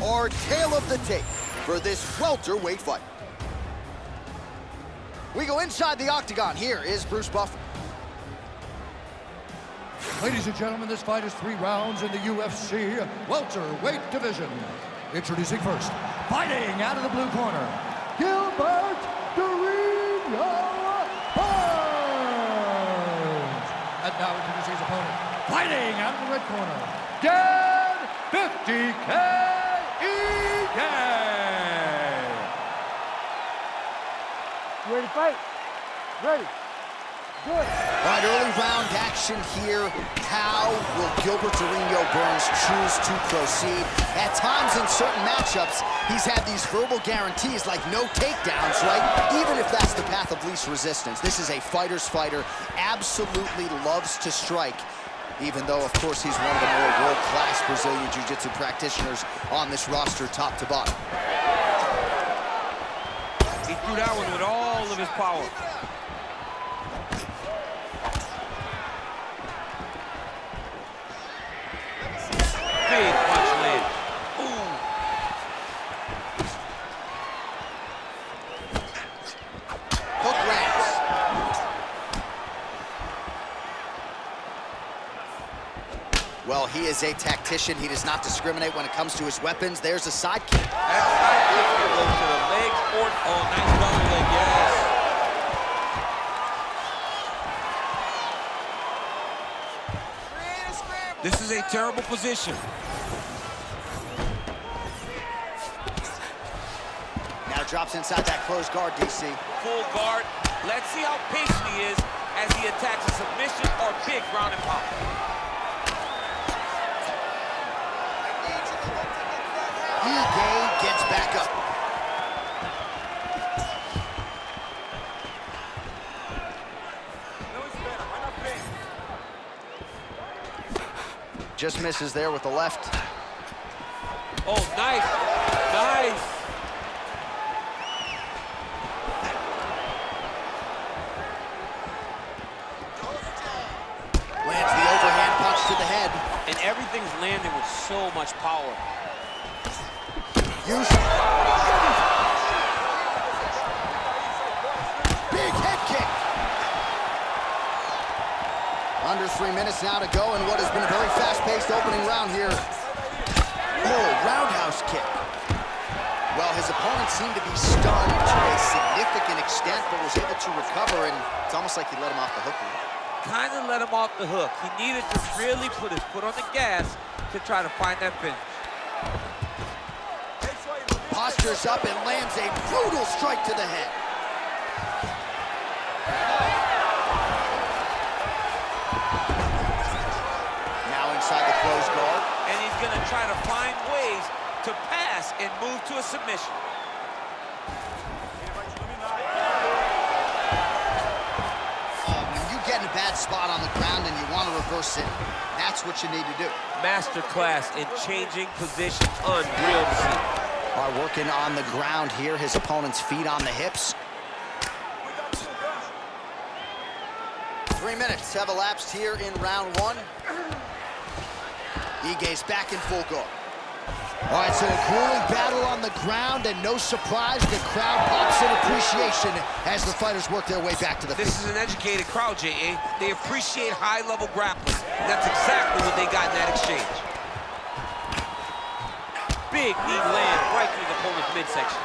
our tale of the tape for this welterweight fight. We go inside the octagon. Here is Bruce Buffer. Ladies and gentlemen, this fight is 3 rounds in the UFC welterweight division. Introducing first, fighting out of the blue corner, Gilbert Burns. And now introducing his opponent, fighting out of the red corner, Ige 50K Ige. You ready to fight? Ready. Good. All right, early round action here. How will Gilbert Burns choose to proceed? At times in certain matchups, he's had these verbal guarantees like no takedowns, right? Even if that's the path of least resistance. This is a fighter's fighter, absolutely loves to strike, even though, of course, he's one of the more world-class Brazilian Jiu-Jitsu practitioners on this roster, top to bottom. He threw that one with all of his power. Big punch land. Ooh. Hook lands. Well, he is a tactician. He does not discriminate when it comes to his weapons. There's a side kick. That side kick goes to the legs. Oh, nice double leg, yes. This is a terrible position. Now drops inside that closed guard, DC. Full guard. Let's see how patient he is as he attacks a submission or big ground and pound. Ige gets back up. Just misses there with the left. Oh, nice. Nice. Lands the overhand punch to the head. And everything's landing with so much power. Big head kick. Under 3 minutes now to go in what has been a very fast-paced opening round here. Oh, roundhouse kick. Well, his opponent seemed to be stunned to a significant extent, but was able to recover, and it's almost like he let him off the hook. Kind of let him off the hook. He needed to really put his foot on the gas to try to find that finish. Postures up and lands a brutal strike to the head. Now inside the closed guard. And he's going to try to find ways to pass and move to a submission. When you get in a bad spot on the ground and you want to reverse it, that's what you need to do. Masterclass in changing position, unreal to see. Are working on the ground here, his opponent's feet on the hips. 3 minutes have elapsed here in round 1. Ige's back in full guard. All right, so a grueling battle on the ground, and no surprise, the crowd pops in appreciation as the fighters work their way back to the feet. This is an educated crowd, J.A. They appreciate high-level grappling. That's exactly what they got in that exchange. Big knee land right through the opponent's midsection.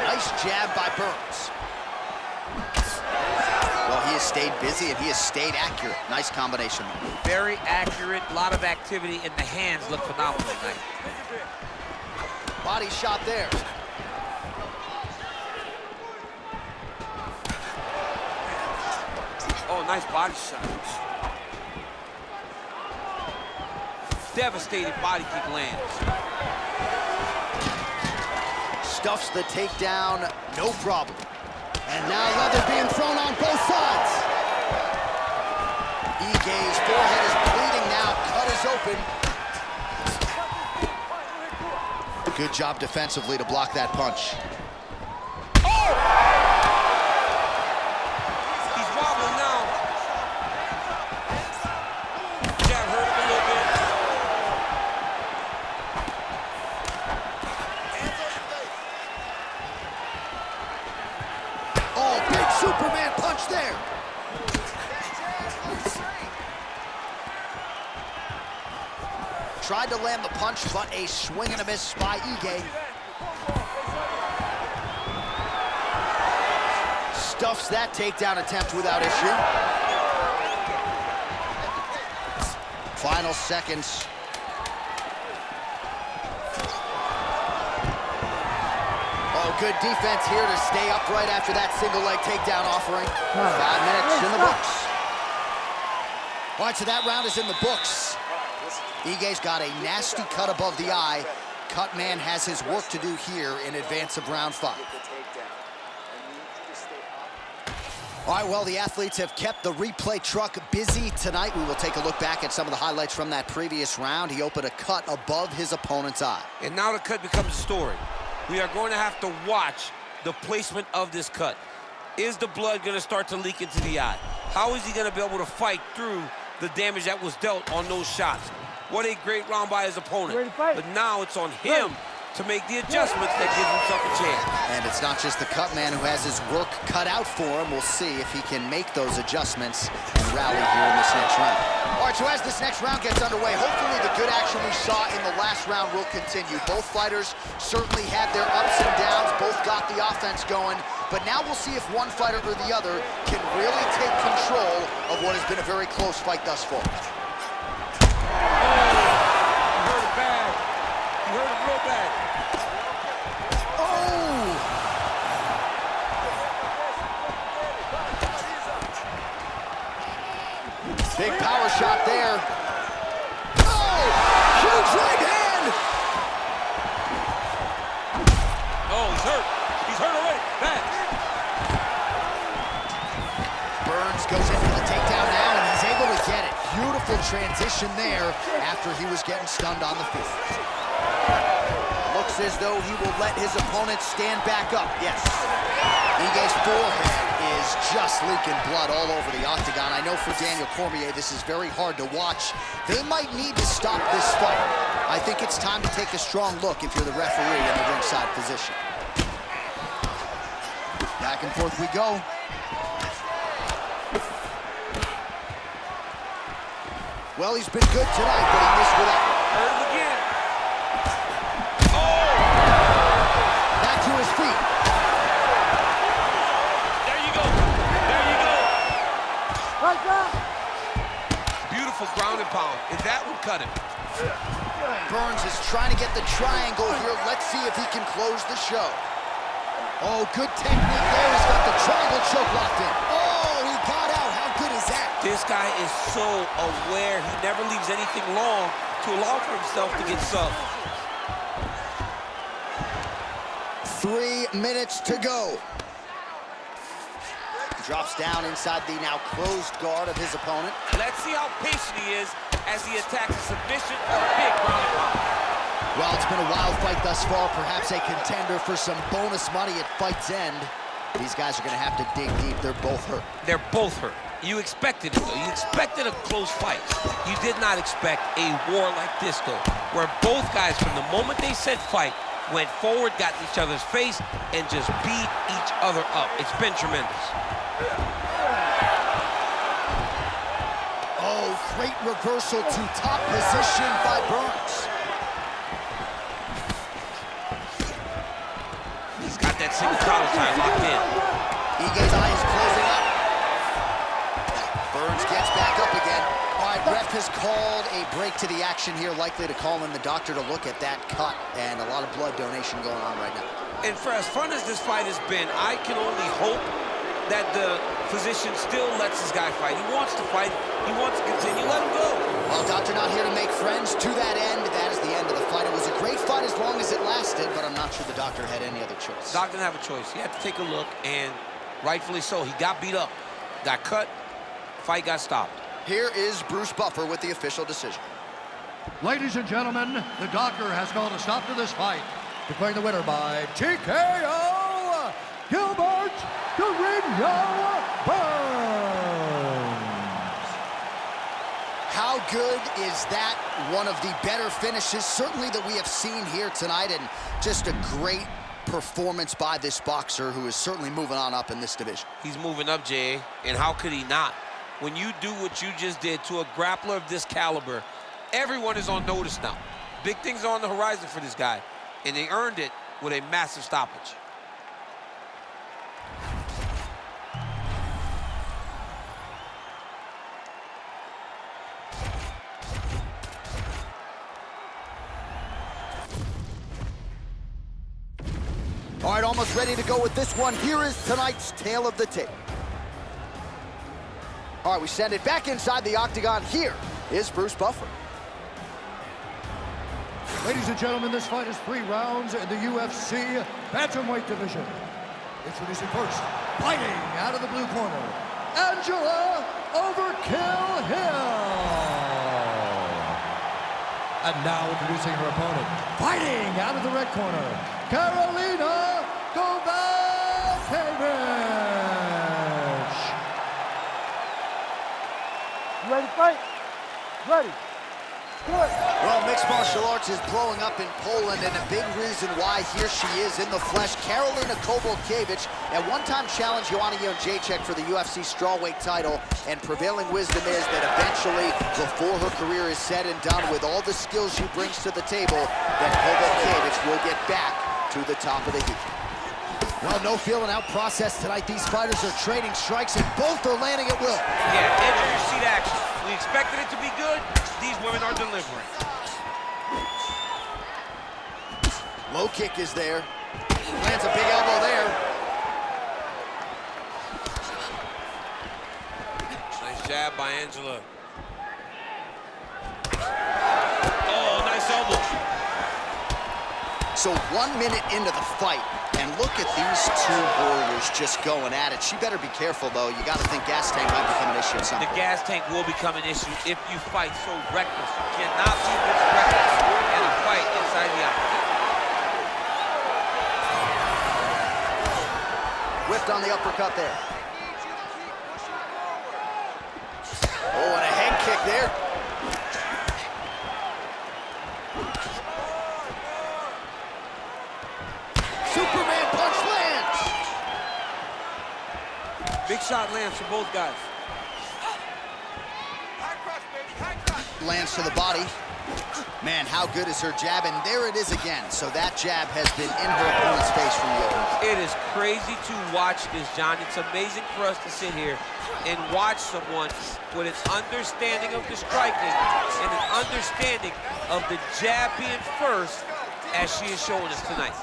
Nice jab by Burns. Well, he has stayed busy and he has stayed accurate. Nice combination. Very accurate, a lot of activity, and the hands look phenomenal tonight. Body shot there. Oh, nice body shot. Devastating body kick lands. Stuffs the takedown, no problem. And now leather being thrown on both sides. Ige's forehead is bleeding now, cut is open. Good job defensively to block that punch. Oh! He's wobbling now. Jab hurt him a little bit. Tried to land the punch, but a swing and a miss by Ige. Stuffs that takedown attempt without issue. Final seconds. Oh, good defense here to stay upright after that single leg takedown offering. 5 minutes in the books. All right, so that round is in the books. Ige's got a nasty cut above the eye. Cut man has his work to do here in advance of round 5. All right, well, the athletes have kept the replay truck busy tonight. We will take a look back at some of the highlights from that previous round. He opened a cut above his opponent's eye. And now the cut becomes a story. We are going to have to watch the placement of this cut. Is the blood going to start to leak into the eye? How is he going to be able to fight through the damage that was dealt on those shots? What a great round by his opponent. But now it's on him to make the adjustments that gives himself a chance. And it's not just the cut man who has his work cut out for him. We'll see if he can make those adjustments and rally here in this next round. All right, so as this next round gets underway, hopefully the good action we saw in the last round will continue. Both fighters certainly had their ups and downs. Both got the offense going. But now we'll see if one fighter or the other can really take control of what has been a very close fight thus far. You heard it bad. You heard it real bad. Big power shot there. Oh! Huge right hand! Oh, he's hurt. He's hurt already. Bad. Burns goes in for the takedown now, and he's able to get it. Beautiful transition there after he was getting stunned on the feet. Looks as though he will let his opponent stand back up. Yes. Ige's forehead is just leaking blood all over the octagon. I know for Daniel Cormier, this is very hard to watch. They might need to stop this fight. I think it's time to take a strong look if you're the referee in the ringside position. Back and forth we go. Well, he's been good tonight, but he missed with that. Hurt him again. Back to his feet. There you go. There you go. Right there. Beautiful ground and pound. And that would cut him. Burns is trying to get the triangle here. Let's see if he can close the show. Oh, good technique there. He's got the triangle choke locked in. Oh, he got out. How good is that? This guy is so aware. He never leaves anything long to allow for himself to get subbed. 3 minutes to go. Drops down inside the now closed guard of his opponent. Let's see how patient he is as he attacks a submission or a big ground and pound. Well, it's been a wild fight thus far. Perhaps a contender for some bonus money at fight's end. These guys are going to have to dig deep. They're both hurt. They're both hurt. You expected it, though. You expected a close fight. You did not expect a war like this, though, where both guys, from the moment they said fight, went forward, got in each other's face, and just beat each other up. It's been tremendous. Oh, great reversal to top position by Burns. He's got that single collar tie locked in. Ige's eye is closing up. Burns gets back up again. All right, ref has called a break to the action here, likely to call in the doctor to look at that cut, and a lot of blood donation going on right now. And for as fun as this fight has been, I can only hope that the physician still lets this guy fight. He wants to fight. He wants to continue. Let him go. Well, doctor not here to make friends. To that end, that is the end of the fight. It was a great fight as long as it lasted, but I'm not sure the doctor had any other choice. Doctor didn't have a choice. He had to take a look, and rightfully so. He got beat up, got cut, fight got stopped. Here is Bruce Buffer with the official decision. Ladies and gentlemen, the doctor has called a stop to this fight, declaring the winner by TKO, Gilbert Burns. How good is that? One of the better finishes, certainly, that we have seen here tonight, and just a great performance by this boxer who is certainly moving on up in this division. He's moving up, Jay, and how could he not? When you do what you just did to a grappler of this caliber, Everyone is on notice now. Big things are on the horizon for this guy, and they earned it with a massive stoppage. All right, almost ready to go with this one. Here is tonight's tale of the tape. All right, we send it back inside the octagon. Here is Bruce Buffer. Ladies and gentlemen, this fight is 3 rounds in the UFC bantamweight division. Introducing first, fighting out of the blue corner, Angela Overkill Hill. And now introducing her opponent, fighting out of the red corner, Karolina Kowalkiewicz. You ready to fight? Ready. Good. Well, mixed martial arts is blowing up in Poland, and a big reason why here she is in the flesh, Karolina Kowalkiewicz, at one-time challenged Joanna Jędrzejczyk for the UFC strawweight title, and prevailing wisdom is that eventually, before her career is said and done, with all the skills she brings to the table, that Kowalkiewicz will get back to the top of the heap. Well, no feeling out process tonight. These fighters are trading strikes, and both are landing at will. Yeah, edge of your seat action. We expected it to be good. These women are delivering. Low kick is there. Lands a big elbow there. Nice jab by Angela. Oh, nice elbow. So 1 minute into the fight, and look at these two warriors just going at it. She better be careful, though. You got to think gas tank might become an issue at some point. The gas tank will become an issue if you fight so reckless. You cannot be this reckless in a fight inside the octagon. Whipped on the uppercut there. Oh, and a head kick there. Superman punch lands. Big shot lands for both guys. Lands to the body. Man, how good is her jab? And there it is again. So that jab has been in her opponent's face from the open. It is crazy to watch this, John. It's amazing for us to sit here and watch someone with an understanding of the striking and an understanding of the jab being first, as she is showing us tonight.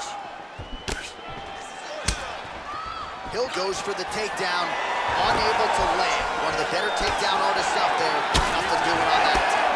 Hill goes for the takedown, unable to land. One of the better takedown artists out there. Nothing doing on that attack.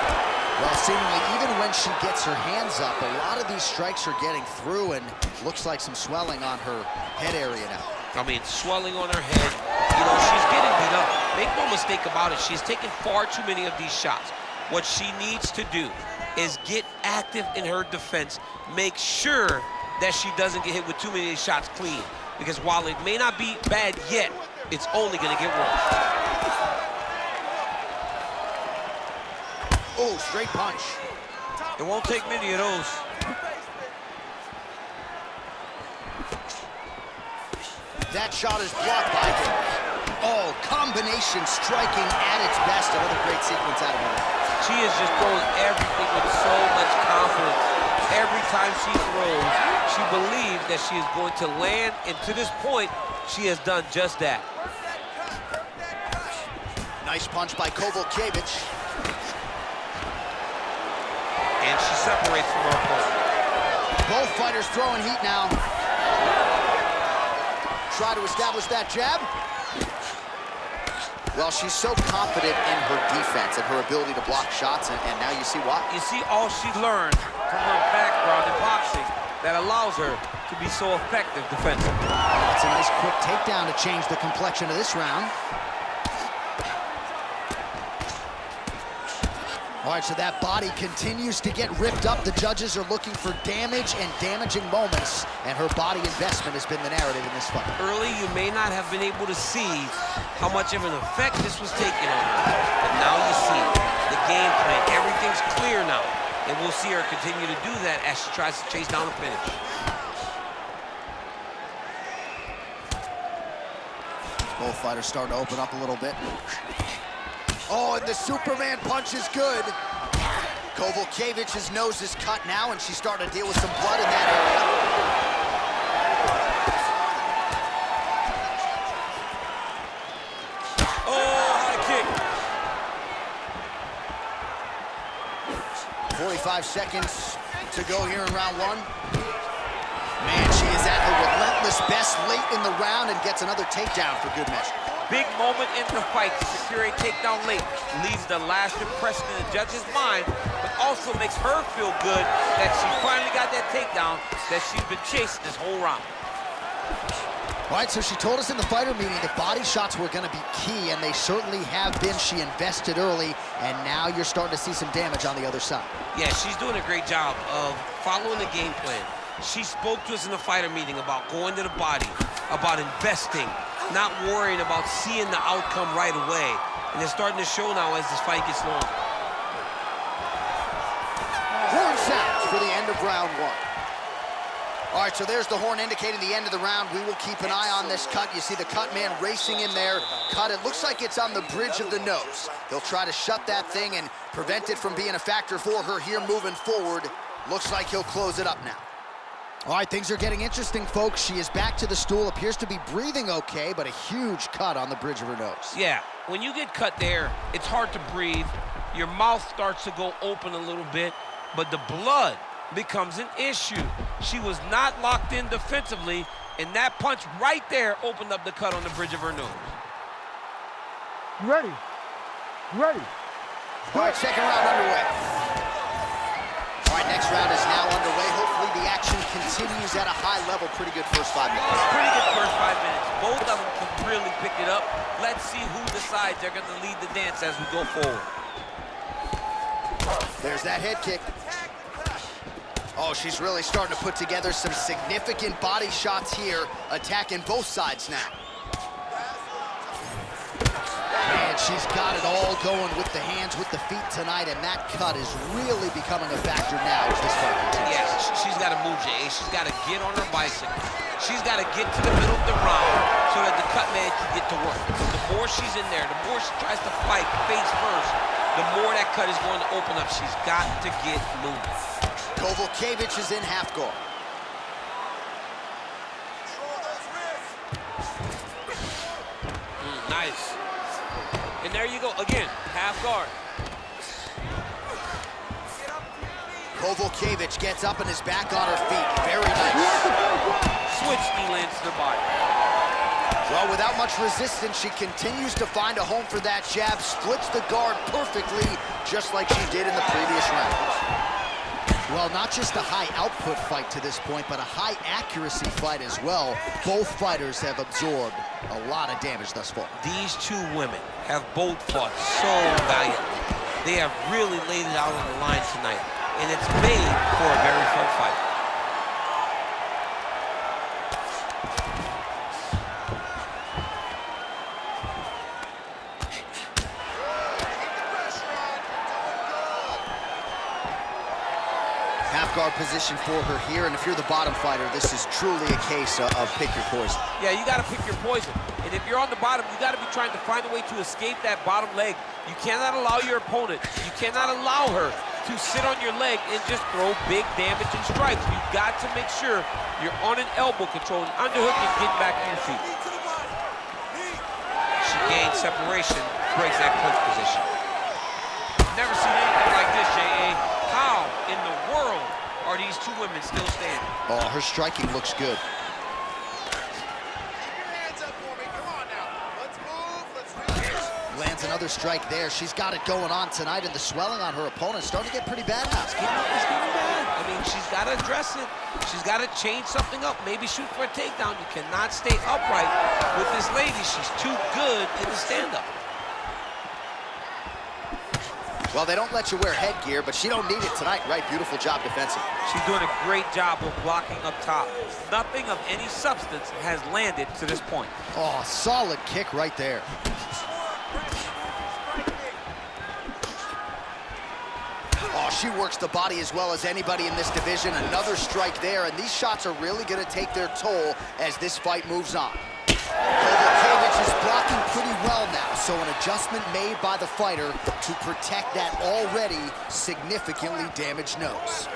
Well, seemingly, even when she gets her hands up, a lot of these strikes are getting through, and looks like some swelling on her head area now. I mean, swelling on her head. You know, she's getting beat up. Make no mistake about it. She's taken far too many of these shots. What she needs to do is get active in her defense. Make sure that she doesn't get hit with too many of these shots clean. Because while it may not be bad yet, it's only going to get worse. Oh, straight punch. It won't take many of those. That shot is blocked by him. Oh, combination striking at its best. Another great sequence out of her. She is just throwing everything with so much confidence. Every time she throws, she believes that she is going to land, and to this point, she has done just that. Nice punch by Kowalkiewicz. And she separates from her opponent. Both fighters throwing heat now. Try to establish that jab. Well, she's so confident in her defense and her ability to block shots, and now you see why. You see all she learned from her background in boxing that allows her to be so effective defensively. That's a nice quick takedown to change the complexion of this round. All right, so that body continues to get ripped up. The judges are looking for damage and damaging moments, and her body investment has been the narrative in this fight. Early, you may not have been able to see how much of an effect this was taking on her, but now you see the game plan. Everything's clear now, and we'll see her continue to do that as she tries to chase down the finish. Both fighters starting to open up a little bit. Oh, and the Superman punch is good. Kowalkiewicz's nose is cut now, and she's starting to deal with some blood in that area. Oh, high kick. 45 seconds to go here in round one. Man, she is at her relentless best late in the round and gets another takedown for good measure. Big moment in the fight to secure a takedown late. Leaves the last impression in the judge's mind, but also makes her feel good that she finally got that takedown that she's been chasing this whole round. All right, so she told us in the fighter meeting that body shots were going to be key, and they certainly have been. She invested early, and now you're starting to see some damage on the other side. Yeah, she's doing a great job of following the game plan. She spoke to us in the fighter meeting about going to the body, about investing, not worrying about seeing the outcome right away. And it's starting to show now as this fight gets long. Horn sounds for the end of round one. All right, so there's the horn indicating the end of the round. We will keep an eye on this cut. You see the cut man racing in there. Cut, it looks like it's on the bridge of the nose. They'll try to shut that thing and prevent it from being a factor for her here moving forward. Looks like he'll close it up now. All right, things are getting interesting, folks. She is back to the stool, appears to be breathing okay, but a huge cut on the bridge of her nose. Yeah, when you get cut there, it's hard to breathe. Your mouth starts to go open a little bit, but the blood becomes an issue. She was not locked in defensively, and that punch right there opened up the cut on the bridge of her nose. You ready? You ready? All right, second round underway. All right, next round is now underway. Hopefully the action continues at a high level. Pretty good first 5 minutes. Pretty good first 5 minutes. Both of them can really pick it up. Let's see who decides they're going to lead the dance as we go forward. There's that head kick. Oh, she's really starting to put together some significant body shots here, attacking both sides now. Man, she's got it all going with the hands, with the feet tonight, and that cut is really becoming a factor now as this fight continues. Yeah, she's got to move, Jay. She's got to get on her bicycle. She's got to get to the middle of the round so that the cut man can get to work. The more she's in there, the more she tries to fight face first, the more that cut is going to open up. She's got to get moving. Kowalkiewicz is in half guard. Nice. And there you go, again, half guard. Kowalkiewicz gets up and is back on her feet. Very nice. Switch knee lands to the body. Well, without much resistance, she continues to find a home for that jab, splits the guard perfectly, just like she did in the previous round. Well, not just a high-output fight to this point, but a high-accuracy fight as well. Both fighters have absorbed a lot of damage thus far. These two women have both fought so valiantly. They have really laid it out on the line tonight, and it's made for a very fun fight. Guard position for her here, and if you're the bottom fighter, this is truly a case of pick your poison. Yeah, you got to pick your poison. And if you're on the bottom, you got to be trying to find a way to escape that bottom leg. You cannot allow your opponent, you cannot allow her to sit on your leg and just throw big damage and strikes. You've got to make sure you're on an elbow control, an underhook, and getting back to your feet. She gains separation, breaks that clinch position. Never seen anything like this, J.A. How in the world are these two women still standing? Oh, her striking looks good. Lands another strike there. She's got it going on tonight, and the swelling on her opponent is starting to get pretty bad now. It's getting bad. I mean, she's got to address it. She's got to change something up. Maybe shoot for a takedown. You cannot stay upright with this lady. She's too good in the stand-up. Well, they don't let you wear headgear, but she don't need it tonight, right? Beautiful job defensively. She's doing a great job of blocking up top. Nothing of any substance has landed to this point. Oh, solid kick right there. Oh, she works the body as well as anybody in this division. Another strike there, and these shots are really going to take their toll as this fight moves on. Kowalkiewicz is blocking pretty well now, so an adjustment made by the fighter to protect that already significantly damaged nose.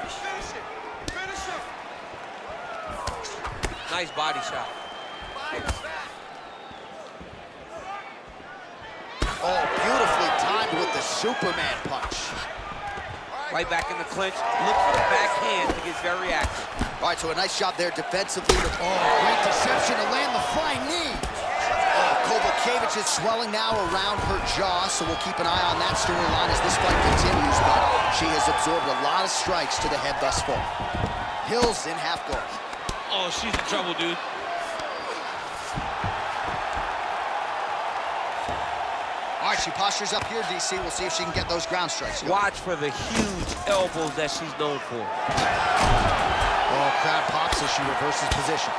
Nice body shot. Oh, beautifully timed with the Superman punch. Right back in the clinch. Look for the backhand to get very active. All right, so a nice job there defensively. Great deception to land the flying knee. Kowalkiewicz is swelling now around her jaw, so we'll keep an eye on that storyline as this fight continues, but she has absorbed a lot of strikes to the head thus far. Hill's in half guard. Oh, she's in trouble, dude. All right, she postures up here, DC. We'll see if she can get those ground strikes. Watch for the huge elbows that she's known for. Oh, crowd pops as she reverses position.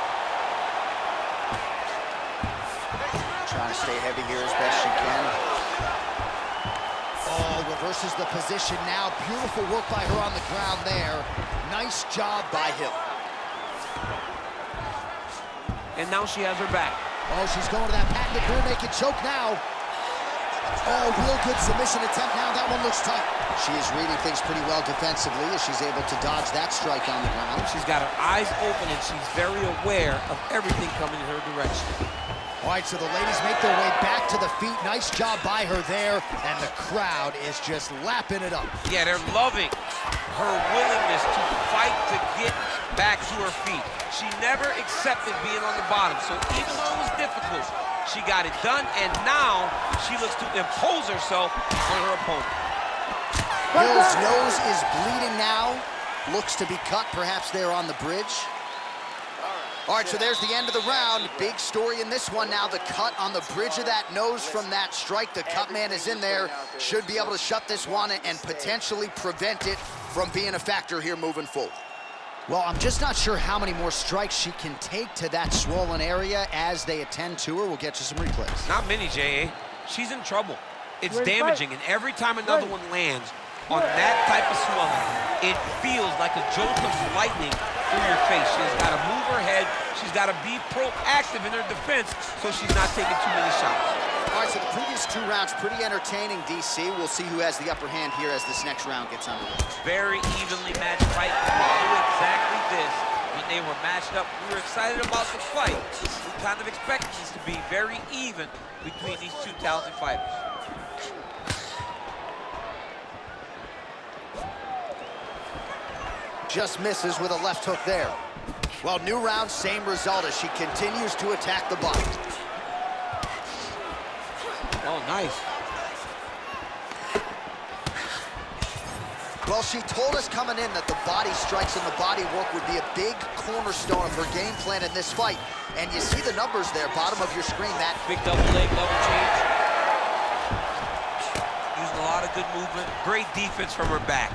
Trying to stay heavy here as best she can. Oh, reverses the position now. Beautiful work by her on the ground there. Nice job by Hill. And now she has her back. Oh, she's going to that patented rear naked choke now. Oh, real good submission attempt now. That one looks tight. She is reading things pretty well defensively as she's able to dodge that strike on the ground. She's got her eyes open and she's very aware of everything coming in her direction. All right, so the ladies make their way back to the feet. Nice job by her there, and the crowd is just lapping it up. Yeah, they're loving her willingness to fight to get back to her feet. She never accepted being on the bottom, so even though it was difficult, she got it done, and now she looks to impose herself on her opponent. Hill's nose is bleeding now. Looks to be cut, perhaps there on the bridge. All right, so there's the end of the round. Big story in this one now. The cut on the bridge of that nose from that strike. The cut man is in there. Should be able to shut this one and potentially prevent it from being a factor here moving forward. Well, I'm just not sure how many more strikes she can take to that swollen area as they attend to her. We'll get you some replays. Not many, J.A. She's in trouble. It's damaging, and every time another one lands on that type of swelling, it feels like a jolt of lightning through your face. She's got to move her head. She's got to be proactive in her defense so she's not taking too many shots. All right, so the previous 2 rounds, pretty entertaining, DC. We'll see who has the upper hand here as this next round gets underway. Very evenly matched fight. We knew exactly this when they were matched up. We were excited about the fight. We kind of expected this to be very even between these 2 talented fighters. Just misses with a left hook there. Well, new round, same result as she continues to attack the body. Oh, nice. Well, she told us coming in that the body strikes and the body work would be a big cornerstone of her game plan in this fight. And you see the numbers there, bottom of your screen, that Big double leg, double change. Using a lot of good movement. Great defense from her back.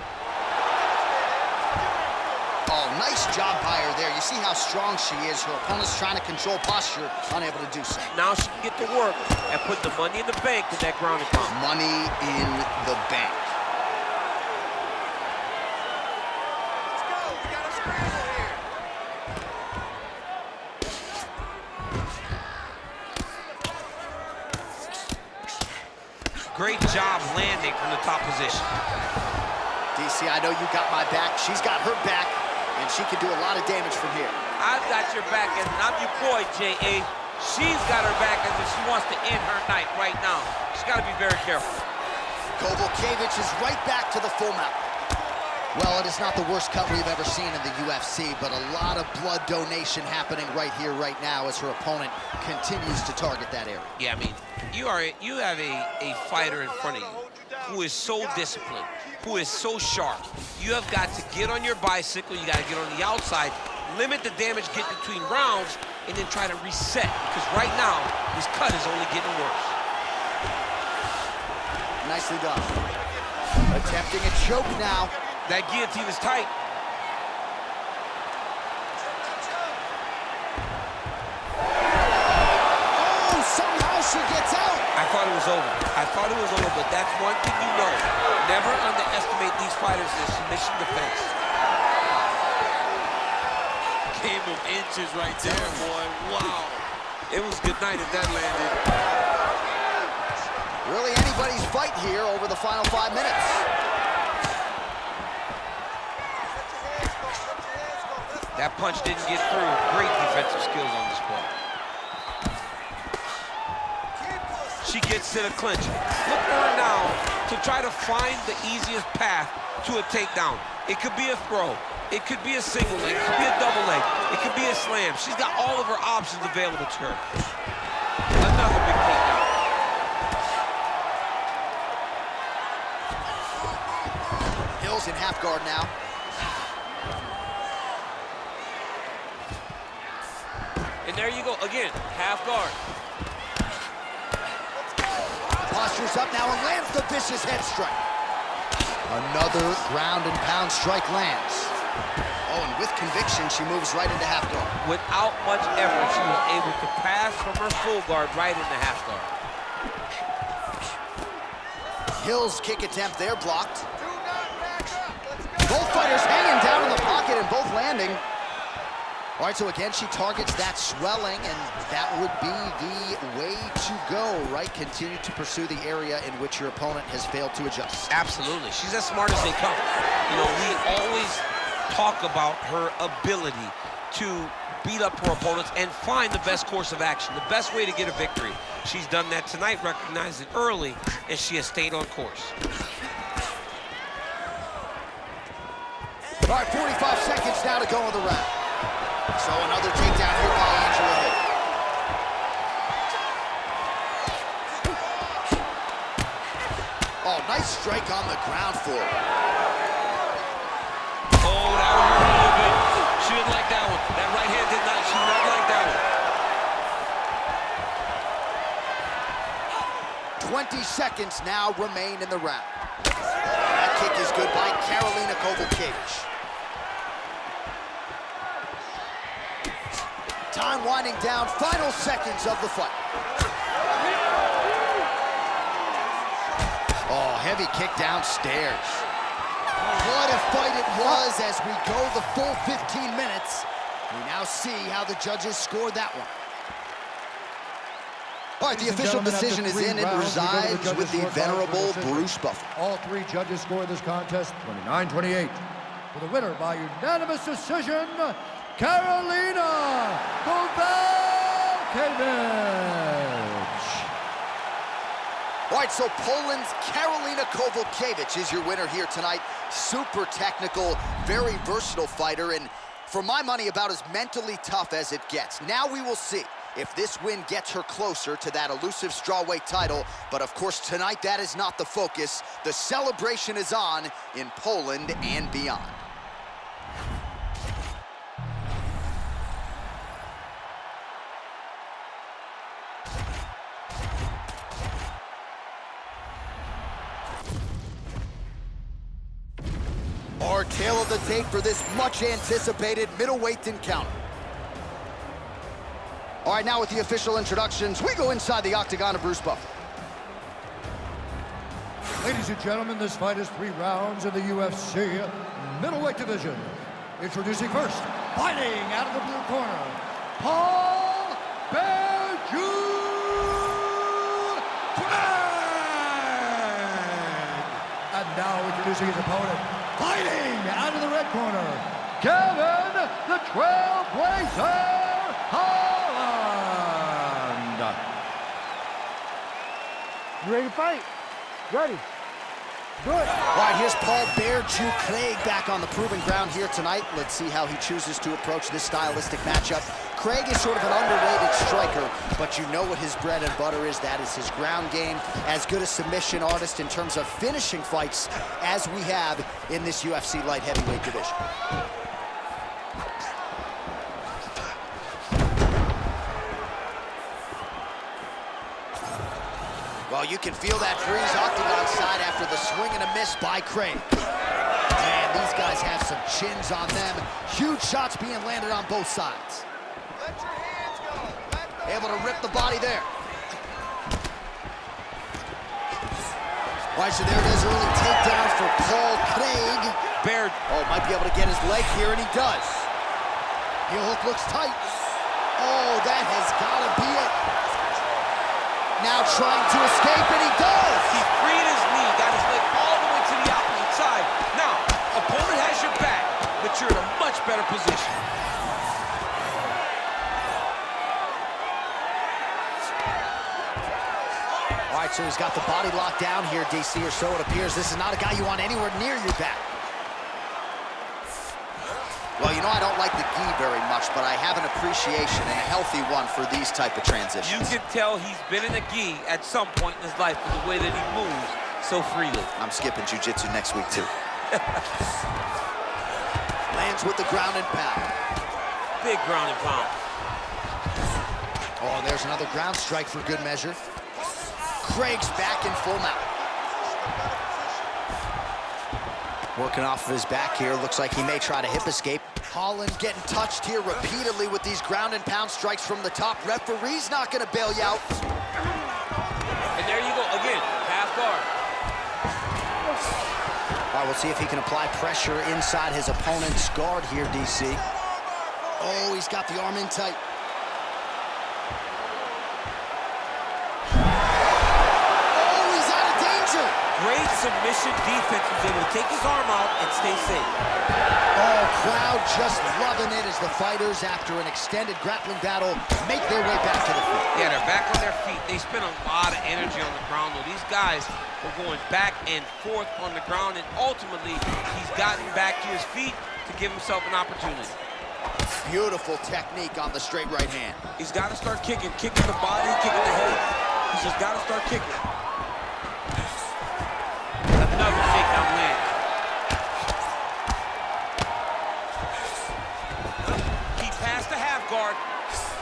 Oh, nice job by her there. You see how strong she is. Her opponent's trying to control posture, unable to do so. Now she can get to work and put the money in the bank with that ground and pound. Money in the bank. Let's go. We got a scramble here. Great job landing from the top position. DC, I know you got my back. She's got her back, and she can do a lot of damage from here. I've got your back, and I'm your boy, J.A. She's got her back as if she wants to end her night right now. She's got to be very careful. Kowalkiewicz is right back to the full mount. Well, it is not the worst cut we've ever seen in the UFC, but a lot of blood donation happening right here, right now, as her opponent continues to target that area. Yeah, I mean, you have a fighter in front of you who is so disciplined, who is so sharp. You have got to get on your bicycle, you got to get on the outside, limit the damage, get between rounds, and then try to reset, because right now, this cut is only getting worse. Nicely done. Attempting a choke now. That guillotine is tight. Oh, somehow she gets out. I thought it was over. But that's one thing you know. Never underestimate these fighters in submission defense. Game of inches right there, boy. Wow. It was good night if that landed. Really anybody's fight here over the final 5 minutes. That punch didn't get through. Great defensive skills on this part. She gets to the clinch. Look for her now to try to find the easiest path to a takedown. It could be a throw. It could be a single leg. It could be a double leg. It could be a slam. She's got all of her options available to her. Another big takedown. Hill's in half guard now. And there you go. Again, half guard. Postures up now and lands the vicious head strike. Another ground and pound strike lands. Oh, and with conviction, she moves right into half guard. Without much effort, she was able to pass from her full guard right into half guard. Hill's kick attempt there blocked. Both fighters hanging down in the pocket and both landing. All right, so again, she targets that swelling, and that would be the way to go, right? Continue to pursue the area in which your opponent has failed to adjust. Absolutely. She's as smart as they come. You know, we always talk about her ability to beat up her opponents and find the best course of action, the best way to get a victory. She's done that tonight, recognized it early, and she has stayed on course. All right, 45 seconds now to go in the round. So another takedown here by Angela Hill. Oh, nice strike on the ground floor. Oh, that one hurt a little bit. She didn't like that one. That right hand did not, she did not like that one. 20 seconds now remain in the round. That kick is good by Karolina Kowalkiewicz. Time winding down, final seconds of the fight. Oh, heavy kick downstairs. What a fight it was as we go the full 15 minutes. We now see how the judges scored that one. All right, the official decision is in. It resides with the venerable Bruce Buffer. All three judges scored this contest 29-28. For the winner by unanimous decision, Karolina Kowalkiewicz. All right, so Poland's Karolina Kowalkiewicz is your winner here tonight. Super technical, very versatile fighter, and for my money, about as mentally tough as it gets. Now we will see if this win gets her closer to that elusive strawweight title. But of course, tonight, that is not the focus. The celebration is on in Poland and beyond. Our tale of the tape for this much-anticipated middleweight encounter. All right, now with the official introductions, we go inside the octagon of Bruce Buffer. Ladies and gentlemen, this fight is 3 rounds in the UFC middleweight division. Introducing first, fighting out of the blue corner, Paul Berju. And now introducing his opponent, fighting out of the red corner, Kevin the Trailblazer Holland. You ready to fight? Ready. Do it. All right, here's Paul Berju Craig back on the proving ground here tonight. Let's see how he chooses to approach this stylistic matchup. Craig is sort of an underrated striker, but you know what his bread and butter is. That is his ground game. As good a submission artist in terms of finishing fights as we have in this UFC light heavyweight division. Well, you can feel that breeze octagon side after the swing and a miss by Craig. Man, these guys have some chins on them. Huge shots being landed on both sides. Let your hands go. Let them Able to rip the body there. All right, so there it is, early takedown for Paul Craig. Baird. Oh, might be able to get his leg here, and he does. Heel hook looks tight. Oh, that has got to be it. Now trying to escape, and he does. He freed his knee, got his leg all the way to the opposite side. Now, opponent has your back, but you're in a much better position. All right, so he's got the body locked down here, DC, or so it appears. This is not a guy you want anywhere near your back. Well, you know, I don't like the gi very much, but I have an appreciation and a healthy one for these type of transitions. You can tell he's been in a gi at some point in his life with the way that he moves so freely. I'm skipping jiu-jitsu next week, too. Lands with the ground and pound. Big ground and pound. Oh, there's another ground strike for good measure. Craig's back in full mount. Working off of his back here. Looks like he may try to hip escape. Holland getting touched here repeatedly with these ground and pound strikes from the top. Referee's not going to bail you out. And there you go, again, half guard. All right, we'll see if he can apply pressure inside his opponent's guard here, DC. Oh, he's got the arm in tight. Oh, he's out of danger. Great submission defense. He's able to take his arm out and stay safe. Oh, crowd just loving it as the fighters, after an extended grappling battle, make their way back to the feet. Yeah, they're back on their feet. They spend a lot of energy on the ground, though. These guys were going back and forth on the ground, and ultimately, he's gotten back to his feet to give himself an opportunity. Beautiful technique on the straight right hand. He's got to start kicking the body, kicking the head. He's just got to start kicking. Another takedown land. He passed the half guard,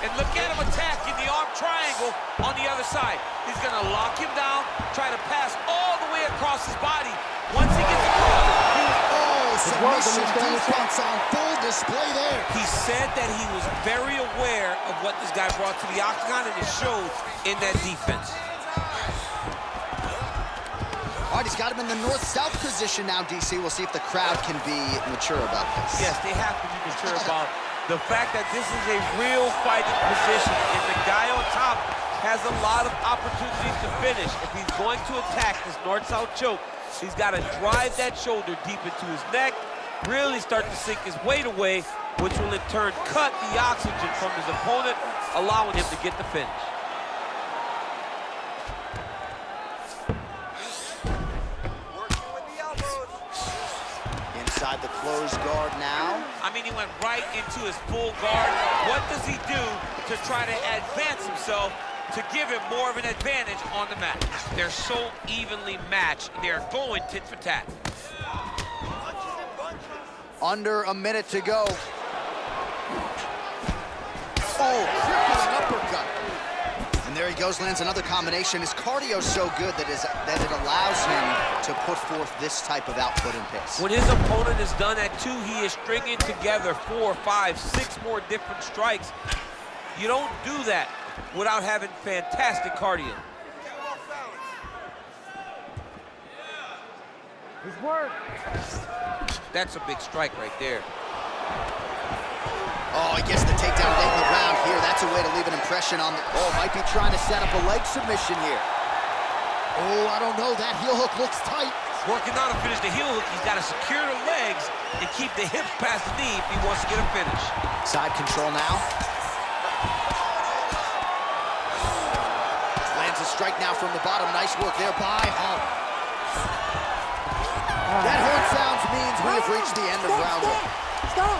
and look at him attacking the arm triangle on the other side. He's gonna lock him down, try to pass all the way across his body. Once he gets across, submission defense on full display there. he said that he was very aware of what this guy brought to the octagon, and it showed in that defense. All right, he's got him in the north-south position now, DC. We'll see if the crowd can be mature about this. Yes, they have to be mature about the fact that this is a real fighting position, and the guy on top has a lot of opportunities to finish. If he's going to attack this north-south choke, he's got to drive that shoulder deep into his neck, really start to sink his weight away, which will in turn cut the oxygen from his opponent, allowing him to get the finish. Inside the closed guard now. I mean, he went right into his full guard. What does he do to try to advance himself to give him more of an advantage on the mat? They're so evenly matched. They're going tit for tat. Under a minute to go. Oh, crippling uppercut. And there he goes, lands another combination. His cardio's so good that it allows him to put forth this type of output and pace. When his opponent is done at 2, he is stringing together 4, 5, 6 more different strikes. You don't do that without having fantastic cardio. Good work. That's a big strike right there. Oh, he gets the takedown late in the round here. That's a way to leave an impression on the... Oh, might be trying to set up a leg submission here. Oh, I don't know. That heel hook looks tight. Working on to finish the heel hook. He's got to secure the legs and keep the hips past the knee if he wants to get a finish. Side control now. Lands a strike now from the bottom. Nice work there by Holland. That horn sounds means we have reached the end of round 1. Stop.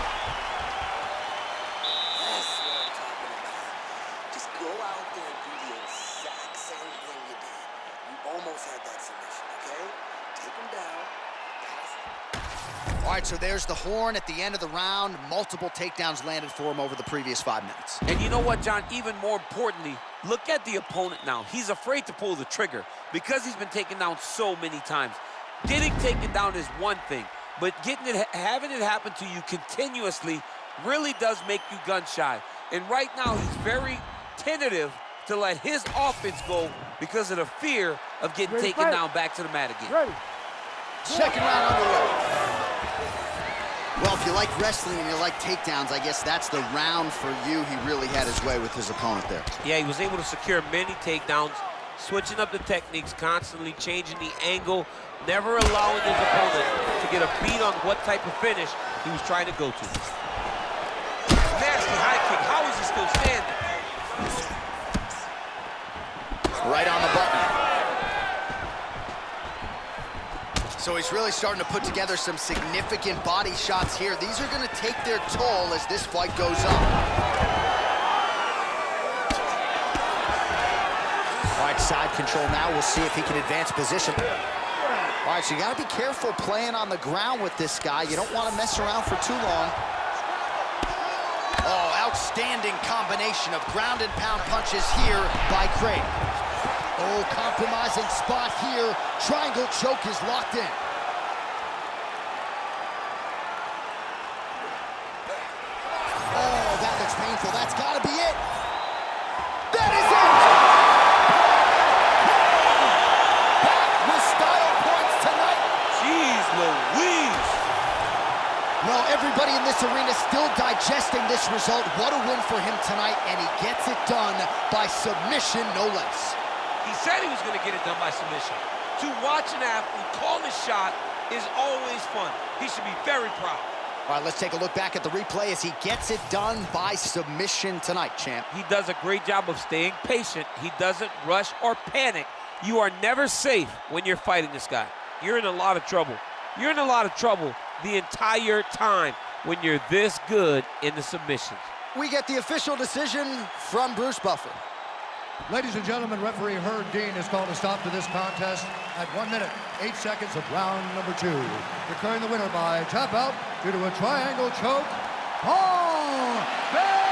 That's what I'm talking about. Just go out there and do the exact same thing you did. You almost had that submission, okay? Take him down. All right, so there's the horn at the end of the round. Multiple takedowns landed for him over the previous 5 minutes. And you know what, John? Even more importantly, look at the opponent now. He's afraid to pull the trigger because he's been taken down so many times. Getting taken down is one thing, but having it happen to you continuously really does make you gun shy. And right now, he's very tentative to let his offense go because of the fear of getting taken down back to the mat again. Ready. Second round underway. Well, if you like wrestling and you like takedowns, I guess that's the round for you. He really had his way with his opponent there. Yeah, he was able to secure many takedowns, switching up the techniques, constantly changing the angle, never allowing his opponent to get a beat on what type of finish he was trying to go to. Nasty high kick. How is he still standing? Right on the button. So he's really starting to put together some significant body shots here. These are going to take their toll as this fight goes on. All right, side control now. We'll see if he can advance position. All right, so you got to be careful playing on the ground with this guy. You don't want to mess around for too long. Oh, outstanding combination of ground and pound punches here by Craig. Oh, compromising spot here. Triangle choke is locked in. Oh, that looks painful. That's got to be it. That is it! Back with style points tonight. Jeez Louise! Well, everybody in this arena still digesting this result. What a win for him tonight, and he gets it done by submission, no less. He said he was going to get it done by submission. To watch an athlete call his shot is always fun. He should be very proud. All right, let's take a look back at the replay as he gets it done by submission tonight, champ. He does a great job of staying patient. He doesn't rush or panic. You are never safe when you're fighting this guy. You're in a lot of trouble. You're in a lot of trouble the entire time when you're this good in the submissions. We get the official decision from Bruce Buffer. Ladies and gentlemen, referee Herb Dean has called a stop to this contest at 1 minute, 8 seconds of round number 2. Declaring the winner by tap out due to a triangle choke, Paul Craig!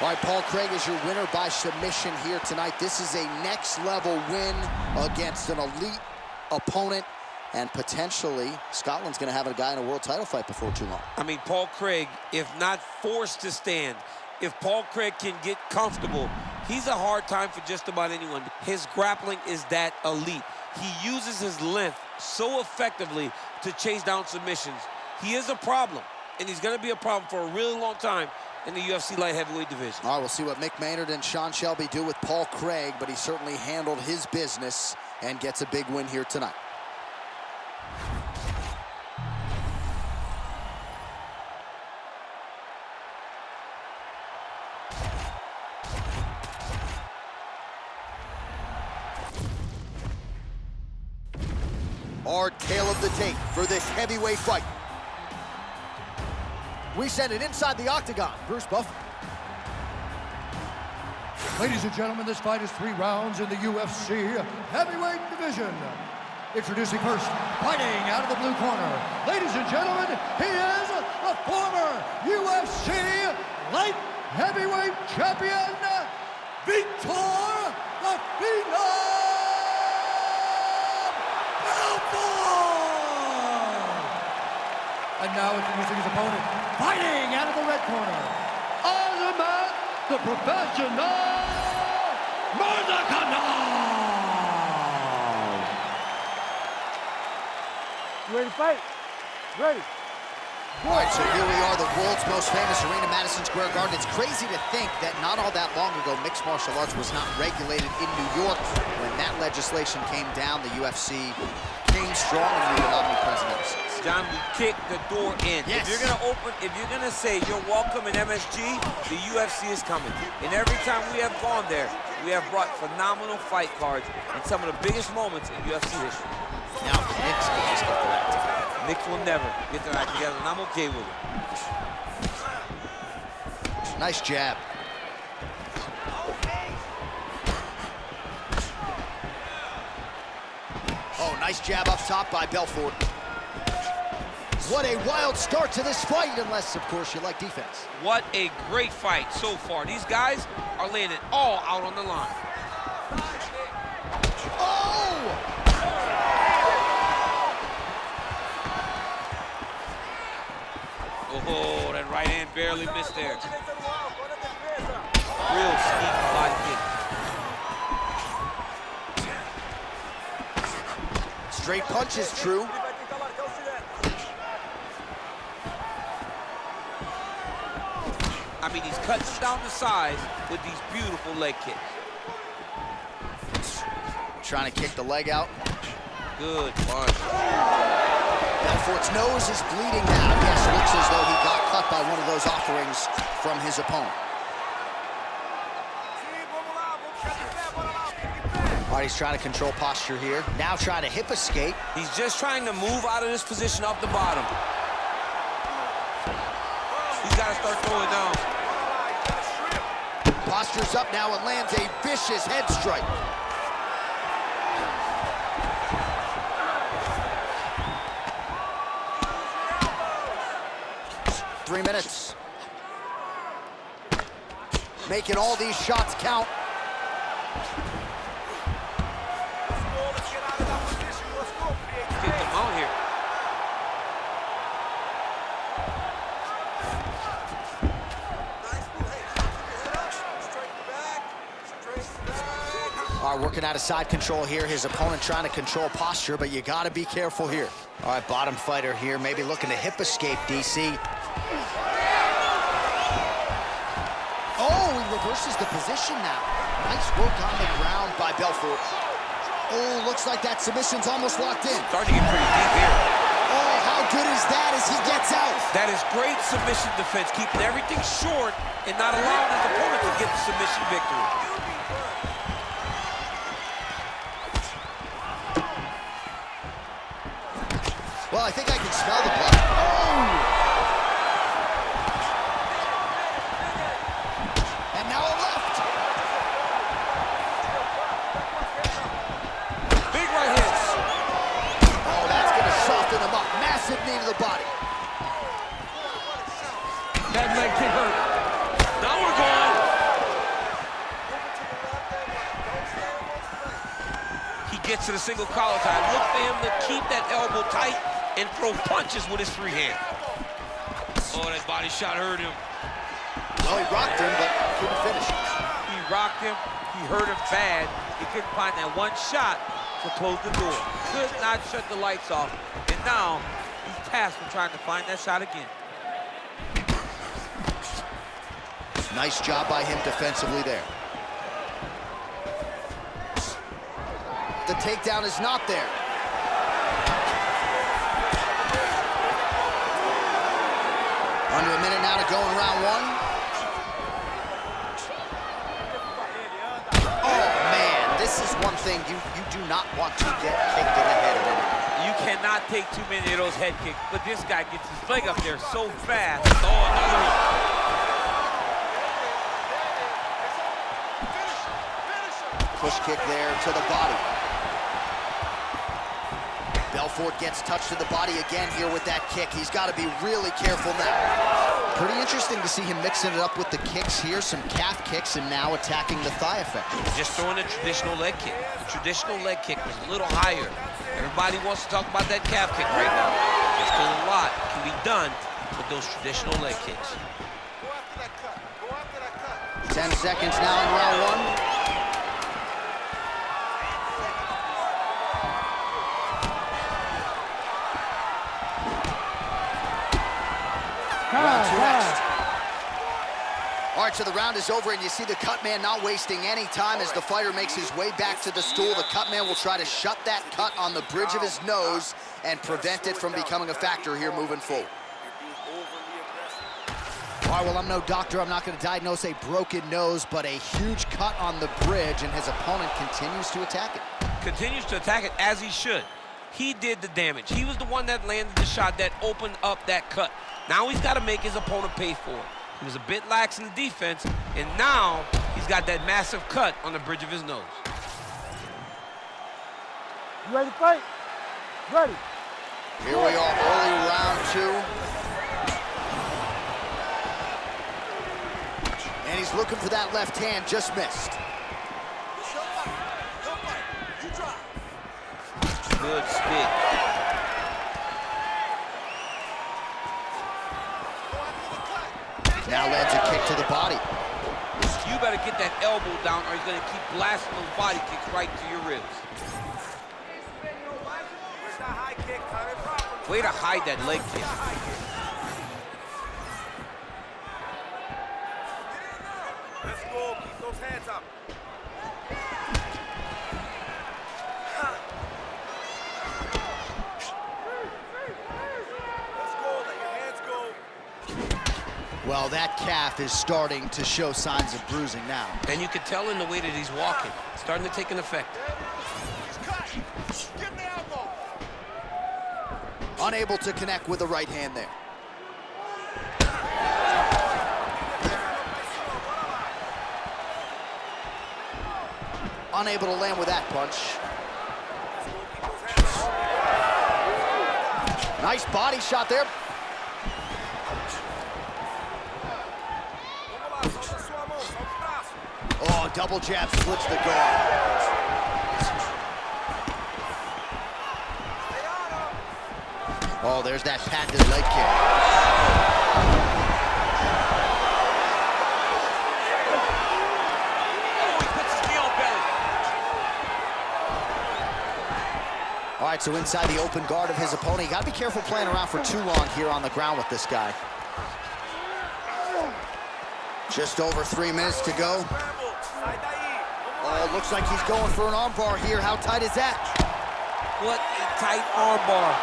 All right, Paul Craig is your winner by submission here tonight. This is a next-level win against an elite opponent. And potentially, Scotland's going to have a guy in a world title fight before too long. I mean, Paul Craig, if not forced to stand, if Paul Craig can get comfortable, he's a hard time for just about anyone. His grappling is that elite. He uses his length so effectively to chase down submissions. He is a problem, and he's going to be a problem for a really long time in the UFC light heavyweight division. All right, we'll see what Mick Maynard and Sean Shelby do with Paul Craig, but he certainly handled his business and gets a big win here tonight. Our tale of the tape for this heavyweight fight. We send it inside the octagon. Bruce Buffer. Ladies and gentlemen, this fight is 3 rounds in the UFC heavyweight division. Introducing first, fighting out of the blue corner. Ladies and gentlemen, he is a former UFC light heavyweight champion, Vitor the Phenom Belfort! And now introducing his opponent, fighting out of the red corner, Azamat, the professional Murzakanov! You ready to fight? Ready. All right, so here we are, the world's most famous arena, Madison Square Garden. It's crazy to think that not all that long ago, mixed martial arts was not regulated in New York. When that legislation came down, the UFC came strong and we were omnipresent ever since. John, we kick the door in. Yes. If you're gonna say you're welcome in MSG, the UFC is coming. And every time we have gone there, we have brought phenomenal fight cards and some of the biggest moments in UFC history. Now, Knicks will just get their act together. Knicks will never get their act together, and I'm okay with it. Nice jab. Oh, nice jab up top by Belfort. What a wild start to this fight, unless, of course, you like defense. What a great fight so far. These guys are laying it all out on the line. Oh! Oh, that right hand barely missed there. Real sneaky body kick. Straight punch is true. I mean, he's cutting down the size with these beautiful leg kicks. Trying to kick the leg out. Good punch. Belfort's nose is bleeding now. Yes, looks as though he got cut by one of those offerings from his opponent. All right, he's trying to control posture here. Now trying to hip escape. He's just trying to move out of this position off the bottom. He's got to start throwing down. Posture's up now and lands a vicious head strike. Three minutes. Making all these shots count. Get them out here. All right, working out of side control here. His opponent trying to control posture, but you got to be careful here. All right, bottom fighter here, maybe looking to hip escape, DC. Oh, he reverses the position now. Nice work on the ground by Belfort. Oh, looks like that submission's almost locked in. Starting to get pretty deep here. Oh, how good is that as he gets out? That is great submission defense, keeping everything short and not allowing his opponent to get the submission victory. Well, I think I can smell the blood. Oh! And now a left. Big right hits. Oh, that's going to soften him up. Massive knee to the body. That leg kick hurt. Now we're going. He gets to the single collar tie. Look for him to keep that elbow tight and throw punches with his free hand. Oh, that body shot hurt him. Well, he rocked him, but couldn't finish. He rocked him. He hurt him bad. He couldn't find that one shot to close the door. Could not shut the lights off. And now he's tasked with trying to find that shot again. Nice job by him defensively there. The takedown is not there. Under a minute now to go in round one. Oh, man, this is one thing you do not want to get kicked in the head at any point. You cannot take too many of those head kicks, but this guy gets his leg up there so fast. Oh, another one. Push kick there to the body. Belfort gets touched to the body again here with that kick. He's got to be really careful now. Pretty interesting to see him mixing it up with the kicks here, some calf kicks, and now attacking the thigh effect. Just throwing a traditional leg kick. The traditional leg kick was a little higher. Everybody wants to talk about that calf kick right now. There's still a lot can be done with those traditional leg kicks. 10 seconds now in round one. Round two next. All right, so the round is over, and you see the cut man not wasting any time as the fighter makes his way back to the stool. The cut man will try to shut that cut on the bridge of his nose and prevent it from becoming a factor here moving forward. All right, well, I'm no doctor. I'm not going to diagnose a broken nose, but a huge cut on the bridge, and his opponent continues to attack it. Continues to attack it as he should. He did the damage. He was the one that landed the shot that opened up that cut. Now he's got to make his opponent pay for it. He was a bit lax in the defense, and now he's got that massive cut on the bridge of his nose. You ready to fight? Ready. Here we are, early round two. And he's looking for that left hand, just missed. Good spit. Now lands a kick to the body. You better get that elbow down or he's going to keep blasting those body kicks right to your ribs. Way to hide that leg kick. Let's go. Keep those hands up. Let's go. Let your hands go. Well, that calf is starting to show signs of bruising now. And you can tell in the way that he's walking. It's starting to take an effect. Give me elbow. Unable to connect with the right hand there. Unable to land with that punch. Nice body shot there. Oh, double jab splits the guard. Oh, there's that patented leg kick. Oh, he puts his knee on belly. All right, so inside the open guard of his opponent. You got to be careful playing around for too long here on the ground with this guy. Just over 3 minutes to go. Oh, looks like he's going for an armbar here. How tight is that? What a tight armbar.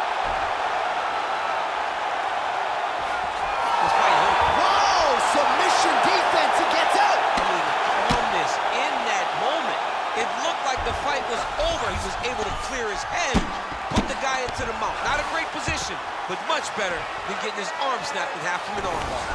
Whoa, submission defense. He gets out. I mean, calmness in that moment. It looked like the fight was over. He was able to clear his head, put the guy into the mount. Not a great position, but much better than getting his arm snapped in half from an armbar.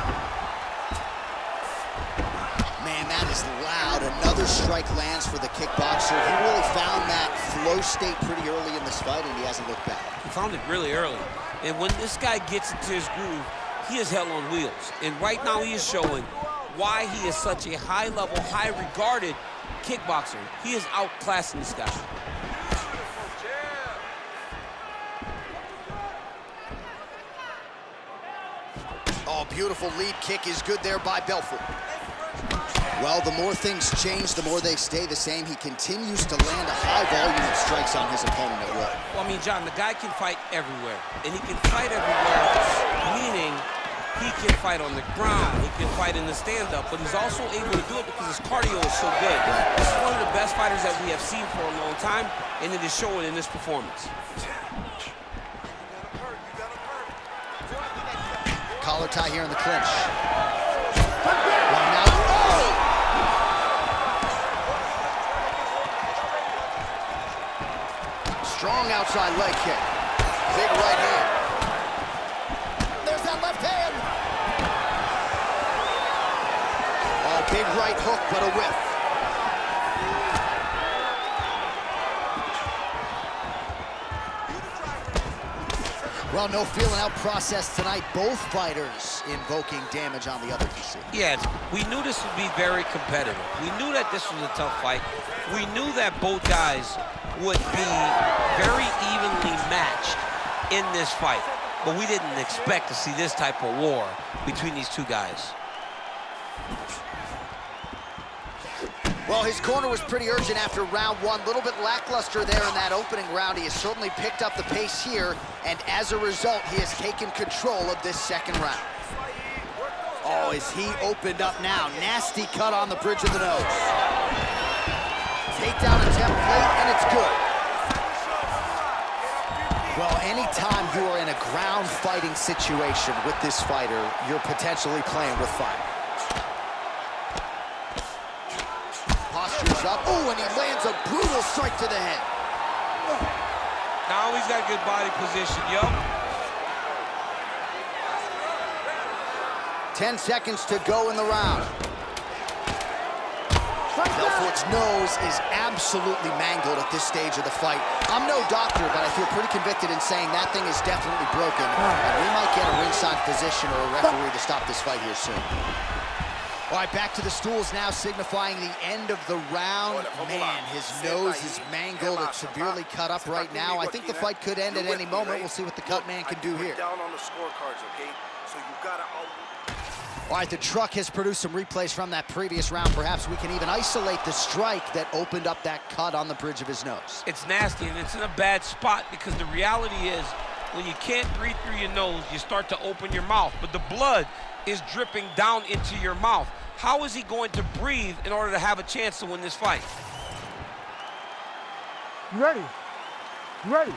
Man, that is loud. Another strike lands for the kickboxer. He really found that flow state pretty early in this fight, and he hasn't looked back. He found it really early. And when this guy gets into his groove, he is hell on wheels. And right now he is showing why he is such a high-level, high-regarded kickboxer. He is outclassing this guy. Oh, beautiful lead kick is good there by Belfort. Well, the more things change, the more they stay the same. He continues to land a high volume of strikes on his opponent at will. Well, I mean, John, the guy can fight everywhere. And he can fight everywhere, meaning he can fight on the ground, he can fight in the stand-up, but he's also able to do it because his cardio is so good. This is one of the best fighters that we have seen for a long time, and it is showing in this performance. Collar tie here in the clinch. Well, now, oh! Strong outside leg kick. Big right hand. There's that left hand. Oh, big right hook, but a whiff. Well, no feeling out process tonight. Both fighters invoking damage on the other DC. Yes, we knew this would be very competitive. We knew that this was a tough fight. We knew that both guys would be very evenly matched in this fight. But we didn't expect to see this type of war between these two guys. Well, his corner was pretty urgent after round one. A little bit lackluster there in that opening round. He has certainly picked up the pace here, and as a result, he has taken control of this second round. Oh, is he opened up now? Nasty cut on the bridge of the nose. Takedown attempt late, and it's good. Well, anytime you are in a ground fighting situation with this fighter, you're potentially playing with fire. Posture's up. Oh, and he lands a brutal strike to the head. Now he's got good body position, yo. 10 seconds to go in the round. Belfort's nose is absolutely mangled at this stage of the fight. I'm no doctor, but I feel pretty convicted in saying that thing is definitely broken, and we might get a ringside physician or a referee to stop this fight here soon. All right, back to the stools now, signifying the end of the round. Man, his nose is mangled. It's severely cut up right now. I think the fight could end at any moment. We'll see what the cut man can do here. Down on the scorecards, okay? So you've got to All right, the truck has produced some replays from that previous round. Perhaps we can even isolate the strike that opened up that cut on the bridge of his nose. It's nasty, and it's in a bad spot because the reality is when you can't breathe through your nose, you start to open your mouth, but the blood is dripping down into your mouth. How is he going to breathe in order to have a chance to win this fight? You ready? You ready?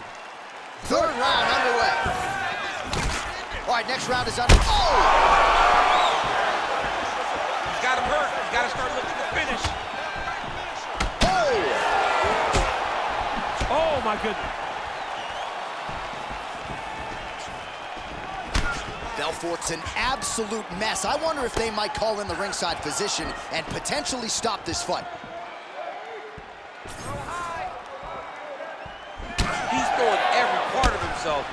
Third round underway. All right, next round is under. Oh! He's got him hurt. He's got to start looking to finish. Oh! Oh, my goodness. Belfort's an absolute mess. I wonder if they might call in the ringside physician and potentially stop this fight. He's throwing every part of himself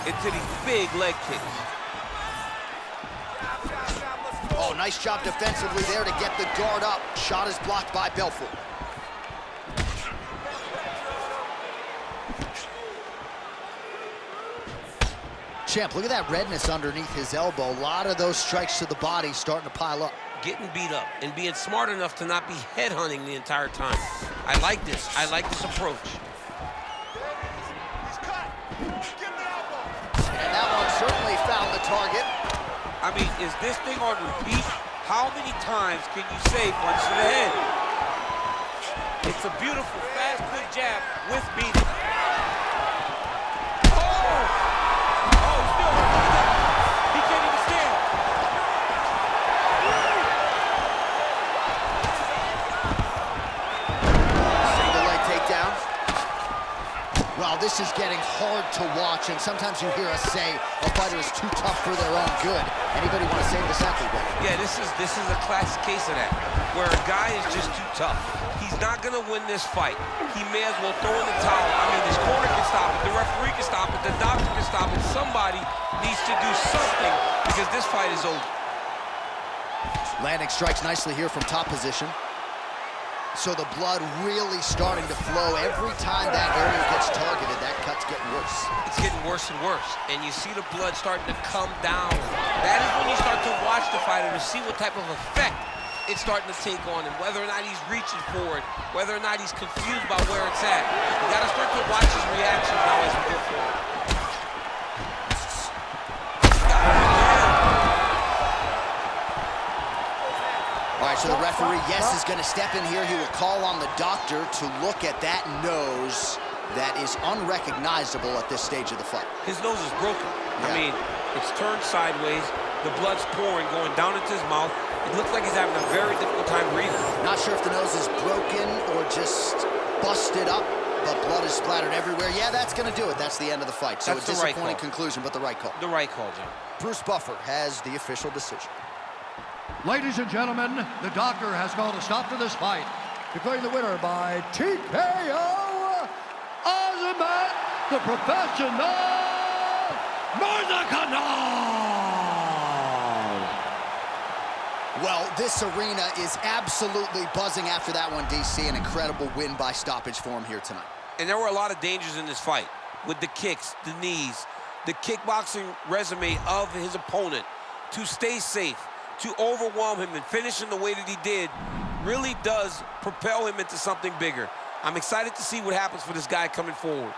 into these big leg kicks. Oh, nice job defensively there to get the guard up. Shot is blocked by Belfort. Champ, look at that redness underneath his elbow. A lot of those strikes to the body starting to pile up. Getting beat up and being smart enough to not be headhunting the entire time. I like this. I like this approach. And that one certainly found the target. I mean, is this thing on repeat? How many times can you say punch to the head? It's a beautiful, fast, quick jab with beating. Well, this is getting hard to watch, and sometimes you hear us say a fighter is too tough for their own good. Anybody want to say this after that? Yeah, this is a classic case of that, where a guy is just too tough. He's not going to win this fight. He may as well throw in the towel. I mean, his corner can stop it, the referee can stop it, the doctor can stop it. Somebody needs to do something because this fight is over. Landing strikes nicely here from top position. So the blood really starting to flow. Every time that area gets targeted, that cut's getting worse. It's getting worse and worse. And you see the blood starting to come down. That is when you start to watch the fighter to see what type of effect it's starting to take on him, whether or not he's reaching for it, whether or not he's confused by where it's at. You got to start to watch his reactions now as we go forward. All right, so the referee, yes, is going to step in here. He will call on the doctor to look at that nose that is unrecognizable at this stage of the fight. His nose is broken. Yeah. I mean, it's turned sideways. The blood's pouring, going down into his mouth. It looks like he's having a very difficult time breathing. Not sure if the nose is broken or just busted up, but blood is splattered everywhere. Yeah, that's going to do it. That's the end of the fight. So that's a disappointing conclusion, but the right call. The right call, John. Bruce Buffer has the official decision. Ladies and gentlemen, the doctor has called a stop to this fight, declaring the winner by TKO, Azamat, the professional Murzakanov. Well, this arena is absolutely buzzing after that one, DC. An incredible win by stoppage for him here tonight. And there were a lot of dangers in this fight with the kicks, the knees, the kickboxing resume of his opponent. To stay safe, to overwhelm him and finish in the way that he did really does propel him into something bigger. I'm excited to see what happens for this guy coming forward.